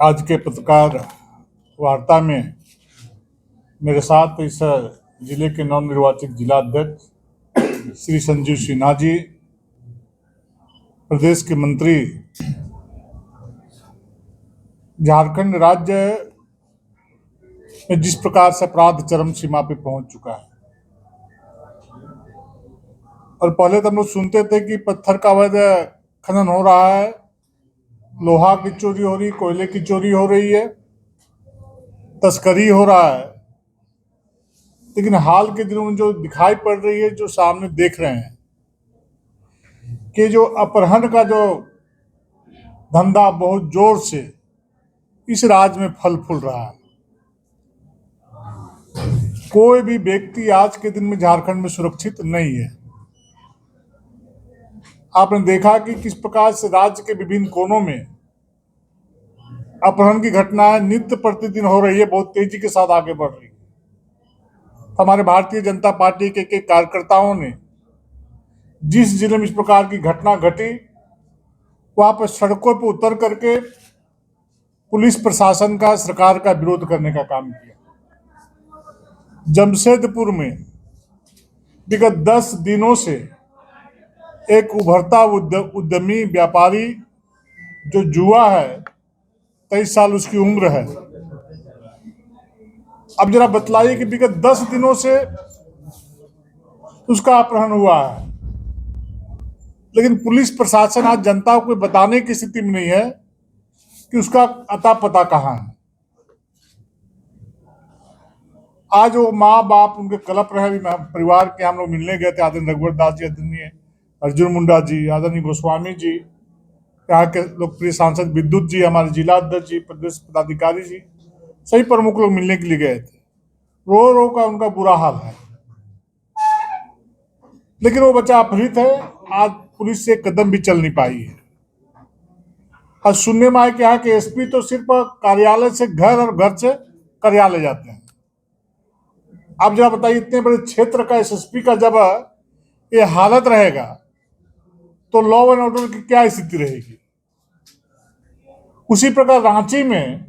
आज के पत्रकार वार्ता में मेरे साथ इस जिले के नवनिर्वाचित जिला अध्यक्ष श्री संजीव सिन्हा जी, प्रदेश के मंत्री, झारखंड राज्य में जिस प्रकार से अपराध चरम सीमा पे पहुंच चुका है, और पहले तो हम लोग सुनते थे कि पत्थर का अवैध खनन हो रहा है, लोहा की चोरी हो रही, कोयले की चोरी हो रही है, तस्करी हो रहा है। लेकिन हाल के दिनों में जो दिखाई पड़ रही है, जो सामने देख रहे हैं कि जो अपहरण का जो धंधा बहुत जोर से इस राज्य में फल फूल रहा है। कोई भी व्यक्ति आज के दिन में झारखंड में सुरक्षित नहीं है। आपने देखा कि किस प्रकार से राज्य के विभिन्न कोनों में अपहरण की घटनाएं नित्य प्रतिदिन हो रही है, बहुत तेजी के साथ आगे बढ़ रही है। हमारे भारतीय जनता पार्टी के कार्यकर्ताओं ने जिस जिले में इस प्रकार की घटना घटी, वहां पर सड़कों पर उतर करके पुलिस प्रशासन का, सरकार का विरोध करने का काम किया। जमशेदपुर में विगत 10 दिनों से एक उभरता उद्यमी व्यापारी जो जुआ है, 23 साल उसकी उम्र है। अब जरा बतलाइए कि विगत 10 दिनों से उसका अपहरण हुआ है, लेकिन पुलिस प्रशासन आज जनता को बताने की स्थिति में नहीं है कि उसका अता पता कहाँ है। आज वो माँ बाप उनके कलप रहे। परिवार के हम लोग मिलने गए थे, आदरणीय रघुवर दास जी, आदरणीय अर्जुन मुंडा जी, आदरणीय गोस्वामी जी, यहाँ के लोकप्रिय सांसद विद्युत जी, हमारे जिला अध्यक्ष जी, प्रदेश पदाधिकारी जी, सही प्रमुख लोग मिलने के लिए गए थे। रो रो का उनका बुरा हाल है, लेकिन वो बच्चा अपहृत है। आज पुलिस से कदम भी चल नहीं पाई है। और सुनने में आया कि यहाँ के एसपी तो सिर्फ कार्यालय से घर और घर से कार्यालय जाते हैं। आप जरा बताइए, इतने बड़े क्षेत्र का एसएसपी का जब ये हालत रहेगा तो लॉ एंड ऑर्डर की क्या स्थिति रहेगी। उसी प्रकार रांची में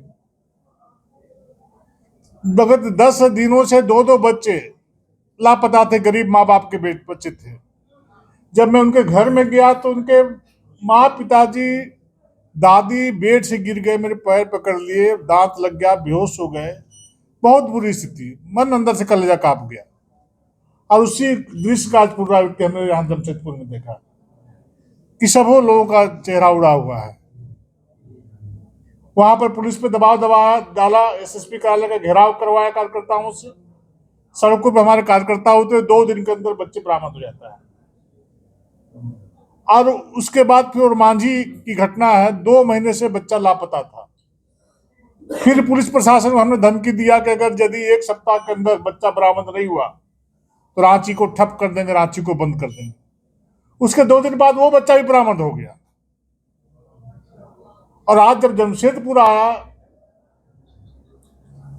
विगत 10 दिनों से 2 बच्चे लापता थे, गरीब माँ बाप के बच्चे थे। जब मैं उनके घर में गया तो उनके माँ, पिताजी, दादी बेड से गिर गए, मेरे पैर पकड़ लिए, दांत लग गया, बेहोश हो गए। बहुत बुरी स्थिति, मन अंदर से कलेजा कांप गया। और उसी दृश्य का आज पुनरावृत्ति हमने यहाँ जमशेदपुर में देखा कि सबों लोगों का चेहरा उड़ा हुआ है। वहां पर पुलिस पे दबाव डाला, एसएसपी कार्यालय का घेराव करवाया कार्यकर्ताओं से। सड़कों पर हमारे कार्यकर्ता होते, 2 दिन के अंदर बच्चे बरामद हो जाता है। और उसके बाद फिर मांझी की घटना है, 2 महीने से बच्चा लापता था। फिर पुलिस प्रशासन को हमने धमकी दिया कि अगर यदि 1 सप्ताह के अंदर बच्चा बरामद नहीं हुआ तो रांची को ठप कर देंगे, रांची को बंद कर देंगे। उसके 2 दिन बाद वो बच्चा भी बरामद हो गया। और आज जब जमशेदपुर आया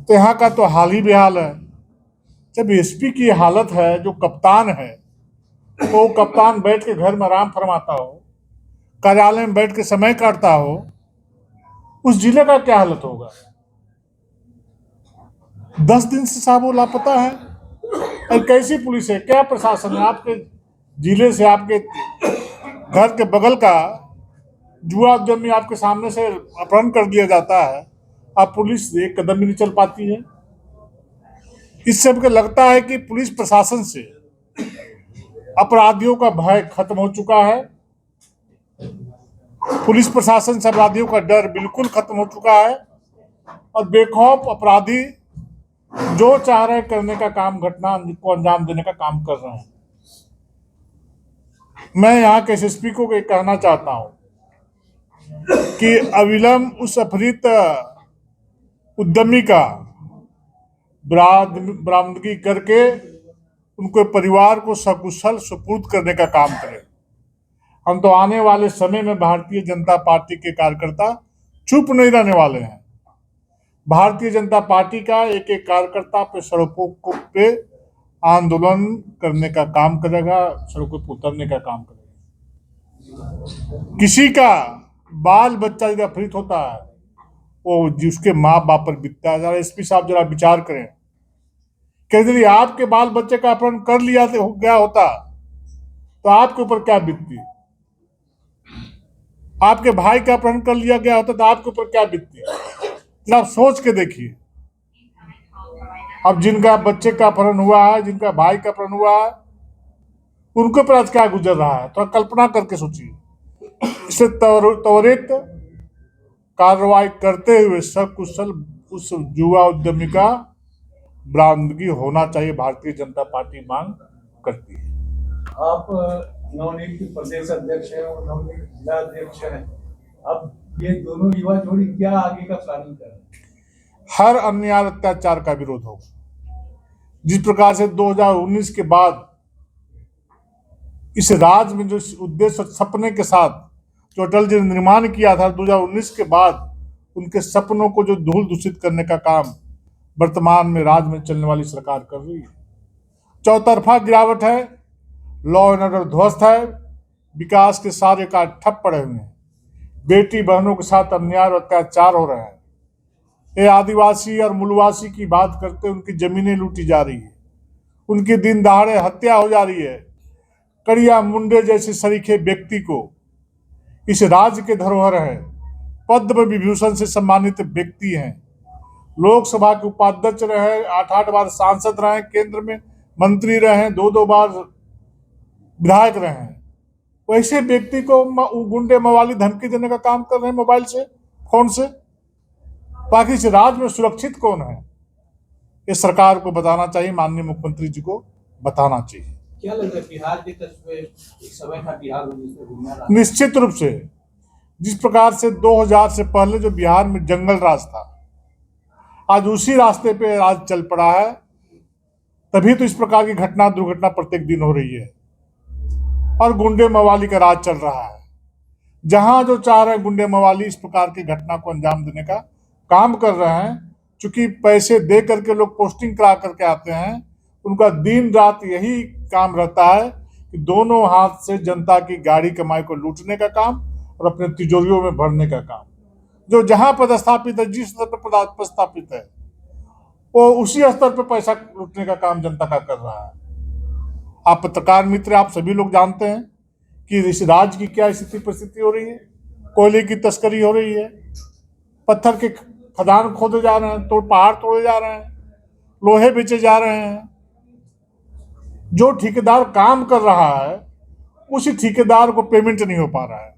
तो यहाँ का तो हाल ही बेहाल है। जब एसपी की हालत है, जो कप्तान है, तो कप्तान बैठ के घर में आराम फरमाता हो, कार्यालय में बैठ के समय काटता हो, उस जिले का क्या हालत होगा। 10 दिन से साहब वो लापता है। और कैसी पुलिस है, क्या प्रशासन है। आपके जिले से, आपके घर के बगल का जुआ उद्यमी आपके सामने से अपहरण कर दिया जाता है, आप पुलिस एक कदम भी नहीं चल पाती है। इससे मुझे लगता है कि पुलिस प्रशासन से अपराधियों का भय खत्म हो चुका है। पुलिस प्रशासन से अपराधियों का डर बिल्कुल खत्म हो चुका है। और बेखौफ अपराधी जो चाह रहे करने का काम, घटना को अंजाम देने का काम कर रहे हैं। मैं यहाँ के एसएसपी को कहना चाहता हूँ कि अविलंब उस अपहृत उद्यमी का बरामदगी करके उनके परिवार को सकुशल सुपुर्द करने का काम करें। हम तो आने वाले समय में भारतीय जनता पार्टी के कार्यकर्ता चुप नहीं रहने वाले हैं। भारतीय जनता पार्टी का एक एक कार्यकर्ता पे सड़कों पे आंदोलन करने का काम करेगा, सड़कों पर उतरने का काम करेगा। किसी का बाल बच्चा यदि अपहृत होता है वो जिसके माँ बाप पर बीतता है। जरा एसपी साहब जरा विचार करें कि यदि आपके बाल बच्चे का अपहरण कर लिया तो गया होता तो आपके ऊपर क्या बीतती, आपके भाई का अपहरण कर लिया गया होता तो आपके ऊपर क्या बीतती। जरा आप सोच के देखिए, अब जिनका बच्चे का अपहरण हुआ है, जिनका भाई का अपहरण हुआ है, उनके ऊपर आज क्या गुजर रहा है, तो कल्पना करके सोचिए। इसे त्वरित कार्रवाई करते हुए सकुशल उस युवा उद्यमी का बरामदगी होना चाहिए, भारतीय जनता पार्टी मांग करती है। आप नवनियुक्त प्रदेश अध्यक्ष हैं और नवनियुक्त जिला अध्यक्ष हैं, अब ये दोनों युवा जोड़ी क्या आगे का प्लानिंग कर रहे हैं? हर अन्याय अत्याचार का विरोध होगा। जिस प्रकार से 2019 के बाद इस राज्य में जो उद्देश्य सपने के साथ जो अटल जी ने निर्माण किया था, 2019 के बाद उनके सपनों को जो धूल दूषित करने का काम वर्तमान में राज्य में चलने वाली सरकार कर रही है। चौतरफा गिरावट है, लॉ एंड ऑर्डर ध्वस्त है, विकास के सारे कार्य ठप पड़े हुए हैं, बेटी बहनों के साथ अन्याय और अत्याचार हो रहे हैं। ये आदिवासी और मूलवासी की बात करते, उनकी जमीनें लूटी जा रही है, उनकी दिन दहाड़े हत्या हो जा रही है। कड़िया मुंडे जैसे सरीखे व्यक्ति को इस राज्य के धरोहर है, पद्म विभूषण से सम्मानित व्यक्ति हैं, लोकसभा के उपाध्यक्ष रहे, 8-8 बार सांसद रहे, केंद्र में मंत्री रहे, 2-2 बार विधायक रहे हैं। वैसे व्यक्ति को गुंडे मवाली धमकी देने का काम कर रहे हैं मोबाइल से, फोन से। बाकी इस राज्य में सुरक्षित कौन है, ये सरकार को बताना चाहिए, माननीय मुख्यमंत्री जी को बताना चाहिए। क्या लग रहा है बिहार के कस्बे एक समय था बिहार में जिसमें घूमना रहा? निश्चित रूप से जिस प्रकार से 2000 से पहले जो बिहार में जंगल राज था, आज उसी रास्ते पे राज चल पड़ा है। तभी तो इस प्रकार की घटना दुर्घटना प्रत्येक दिन हो रही है और गुंडे मवाली का राज चल रहा है। जहां जो चाह रहे गुंडे मवाली इस प्रकार की घटना को अंजाम देने का काम कर रहे हैं। चूंकि पैसे दे करके लोग पोस्टिंग करा करके आते हैं, उनका दिन रात यही काम रहता है कि दोनों हाथ से जनता की गाड़ी कमाई को लूटने का काम और अपने तिजोरियों में भरने का काम। जो जहां पदस्थापित है, जिस स्तर पर पदस्थापित है, वो उसी स्तर पर पैसा लूटने का काम जनता का कर रहा है। आप पत्रकार मित्र, आप सभी लोग जानते हैं कि इस राज्य की क्या स्थिति परिस्थिति हो रही है। कोयले की तस्करी हो रही है, पत्थर के खदान खोदे जा रहे हैं, तो पहाड़ तोड़े जा रहे हैं, लोहे बेचे जा रहे हैं। जो ठेकेदार काम कर रहा है, उसी ठेकेदार को पेमेंट नहीं हो पा रहा है।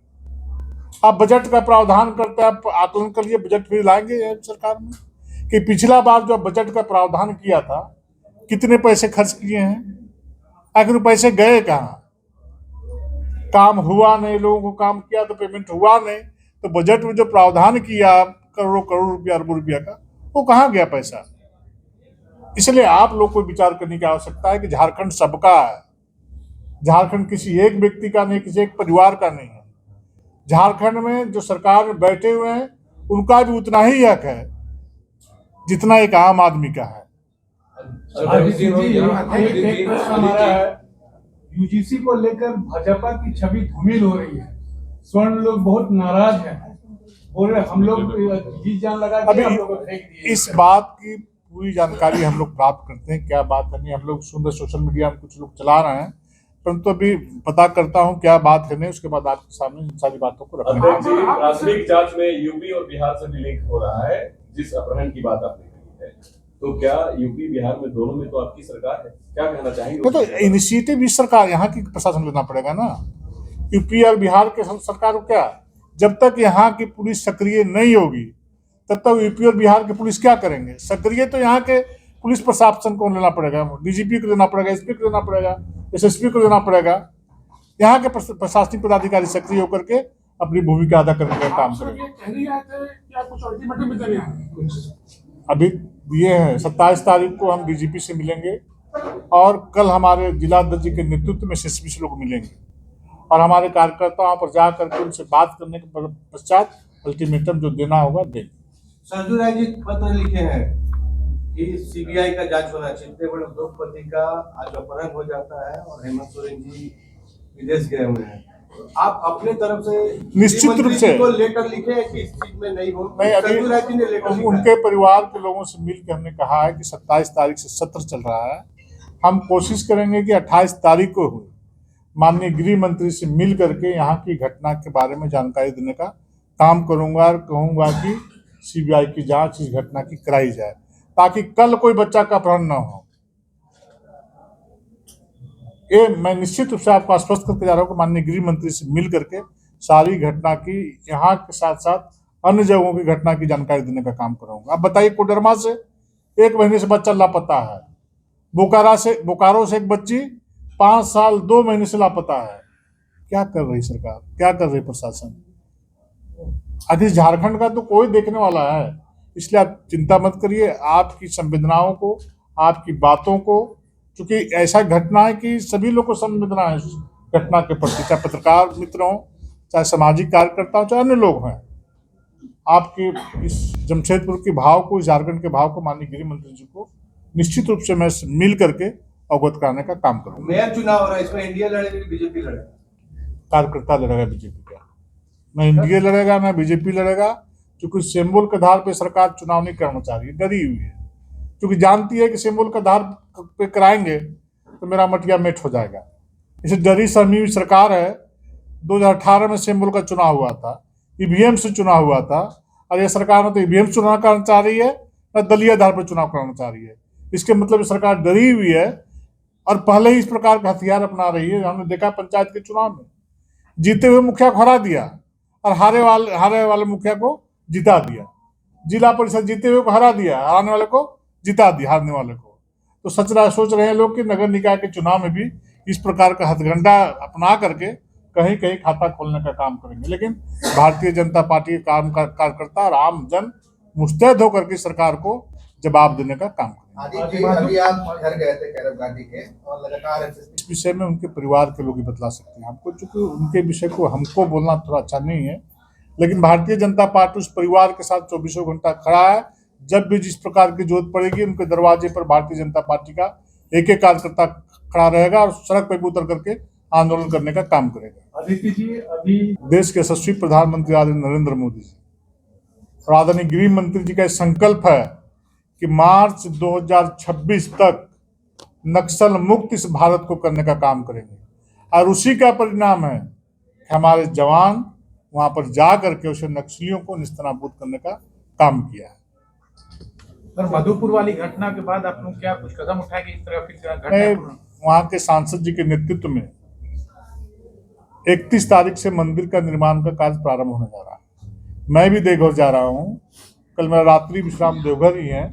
आप बजट का प्रावधान करते हैं, आप आकलन कर लिए, बजट फिर लाएंगे सरकार में कि पिछला बार जो बजट का प्रावधान किया था, कितने पैसे खर्च किए हैं, आखिर पैसे गए कहाँ, काम हुआ नहीं, लोगों को काम किया तो पेमेंट हुआ नहीं, तो बजट में जो प्रावधान किया करोड़ों करोड़ रुपया अरबों रुपया का, वो कहाँ गया पैसा। इसलिए आप लोग को विचार करने की आवश्यकता है कि झारखंड सबका है, झारखंड किसी एक व्यक्ति का नहीं, किसी एक परिवार का नहीं है। झारखंड में जो सरकार में बैठे हुए हैं, उनका भी उतना ही हक है जितना एक आम आदमी का है। यूजीसी को लेकर भाजपा की छवि धूमिल हो रही है, स्वर्ण लोग बहुत नाराज हैं, बोल रहे हम लोग जी जान लगा अभी इस बात की पूरी जानकारी हम लोग प्राप्त करते हैं, क्या बात है नहीं। हम लोग सुन रहे, सोशल मीडिया में कुछ लोग चला रहे हैं, परंतु अभी पता करता हूं क्या बात है नहीं, उसके बाद आपके सामने इन सारी बातों को रखना। प्राथमिक जांच में यूपी और बिहार से भी लिंक हो रहा है, जिस अपहरण की बात आपने की है, तो क्या यूपी बिहार में दोनों में तो आपकी सरकार है, क्या कहना चाहेंगे? तो इनिशिएटिव इस सरकार, यहाँ की प्रशासन लेना पड़ेगा ना। यूपी और बिहार के सरकार को क्या, जब तक यहाँ की पुलिस सक्रिय नहीं होगी तब तक यूपी और बिहार की पुलिस क्या करेंगे। सक्रिय तो यहाँ के पुलिस प्रशासन को लेना पड़ेगा, डीजीपी को लेना पड़ेगा, एसपी को लेना पड़ेगा, एसएसपी को लेना पड़ेगा। यहाँ के प्रशासनिक पदाधिकारी सक्रिय होकर के अपनी भूमिका अदा करने का काम करेंगे। अभी ये है 27 तारीख को हम डीजीपी से मिलेंगे और कल हमारे जिलाध्यक्ष जी के नेतृत्व में एसएसपी से लोग मिलेंगे और हमारे कार्यकर्ताओं पर जा करके उनसे बात करने के पश्चात अल्टीमेटम जो देना होगा देंगे। संजू राय जी पत्र लिखे हैं कि सीबीआई का जांच होना चाहिए। इतने बड़े उद्योगपति का आज अपहरण हो जाता है और हेमंत सोरेन जी विदेश गए हुए हैं, आप अपने तरफ से निश्चित रूप से। को लेटर लिखे हैं कि इस चीज में नहीं हो? नहीं, अभी संजू राय जी ने लेटर लिखा है। उनके परिवार के लोगों से मिल के हमने कहा है कि 27 तारीख से सत्र चल रहा है, हम कोशिश करेंगे कि 28 तारीख को हुई माननीय गृह मंत्री से मिल करके यहाँ की घटना के बारे में जानकारी देने का काम करूंगा और कहूंगा कि सीबीआई की जांच इस घटना की कराई जाए, ताकि कल कोई बच्चा का अपहरण न हो। ये मैं निश्चित रूप से आपको आश्वस्त करके जा रहा हूँ कि माननीय गृह मंत्री से मिल करके सारी घटना की, यहाँ के साथ साथ अन्य जगहों की घटना की जानकारी देने का काम करूंगा। अब बताइए, कोडरमा से 1 महीने से बच्चा लापता है, बोकारो से एक बच्ची 5 साल 2 महीने से लापता है। क्या कर रही सरकार, क्या कर रही प्रशासन? आखिर झारखंड का तो कोई देखने वाला है, इसलिए आप चिंता मत करिए। आपकी संवेदनाओं को, आपकी बातों को, क्योंकि ऐसा घटना है कि सभी लोग को संवेदना है इस घटना के प्रति, चाहे पत्रकार मित्र हों, चाहे सामाजिक कार्यकर्ता हो, चाहे अन्य लोग हैं। आपके इस जमशेदपुर के भाव को, इस झारखंड के भाव को माननीय गृह मंत्री जी को निश्चित रूप से मैं मिल करके अवगत कराने का काम करूंगा। मेयर चुनाव हो रहा है, इसमें एनडीए लड़ेगी बीजेपी लड़ेगा? कार्यकर्ता लड़ेगा बीजेपी का, न एनडीए लड़ेगा न बीजेपी लड़ेगा, क्योंकि सिंबल के आधार पे सरकार चुनाव नहीं करना चाह रही है, डरी हुई है, क्योंकि जानती है कि सिंबल के आधार पे कराएंगे तो मेरा मटिया मेट हो जाएगा। इसे डरी सहमी हुई सरकार है। 2018 में सिंबल का चुनाव हुआ था, ईवीएम से चुनाव हुआ था, और यह सरकार न तो ईवीएम चुनाव कराना चाह रही है न दलीय आधार पर चुनाव कराना चाह रही है। इसके मतलब सरकार डरी हुई है और पहले ही इस प्रकार का हथियार अपना रही है। हमने देखा पंचायत के चुनाव में जीते हुए मुखिया को हरा दिया और हारे वाले मुखिया को जिता दिया, जिला परिषद जीते हुए को हरा दिया, हराने वाले को जिता दिया, हारने वाले को। तो सोच रहे हैं लोग कि नगर निकाय के चुनाव में भी इस प्रकार का हथकंडा अपना करके कहीं कहीं खाता खोलने का काम करेंगे। लेकिन भारतीय जनता पार्टी के कार्यकर्ता और आम जन मुस्तैद होकर के सरकार को जवाब देने का काम करेंगे। आदित्य जी, अभी आप घर गए थे कैरव घाटी के और लगातार इस विषय में उनके परिवार के लोग ही बतला सकते हैं हमको, चूंकि उनके विषय को हमको बोलना थोड़ा अच्छा नहीं है। लेकिन भारतीय जनता पार्टी उस परिवार के साथ 24 घंटा खड़ा है। जब भी जिस प्रकार की जरूरत पड़ेगी, उनके दरवाजे पर भारतीय जनता पार्टी का एक एक कार्यकर्ता खड़ा रहेगा और सड़क पर उतर करके आंदोलन करने का काम करेगा। आदित्य जी, अभी देश के यशस्वी प्रधानमंत्री आदरणीय नरेंद्र मोदी जी और आदरणीय गृह मंत्री जी का संकल्प है कि मार्च 2026 तक नक्सल मुक्त इस भारत को करने का काम करेंगे, और उसी का परिणाम है कि हमारे जवान वहां पर जा करके उसे नक्सलियों को निस्तानाबूद करने का काम किया है। पर मधुपुर वाली घटना के बाद आप लोग क्या कुछ कदम उठाए कि इस तरह की घटना मैं वहां के सांसद जी के नेतृत्व में 31 तारीख से मंदिर का निर्माण का कार्य प्रारंभ होने जा रहा है। मैं भी देवघर जा रहा हूँ, कल मेरा रात्रि विश्राम देवघर ही है।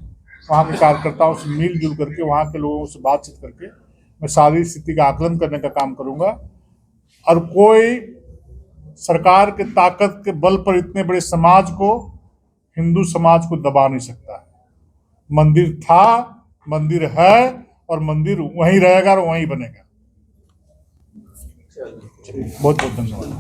वहाँ के कार्यकर्ताओं से मिलजुल करके, वहाँ के लोगों से बातचीत करके मैं सारी स्थिति का आकलन करने का काम करूँगा। और कोई सरकार के ताकत के बल पर इतने बड़े समाज को, हिंदू समाज को दबा नहीं सकता है। मंदिर था, मंदिर है और मंदिर वहीं रहेगा और वहीं बनेगा। बहुत बहुत धन्यवाद।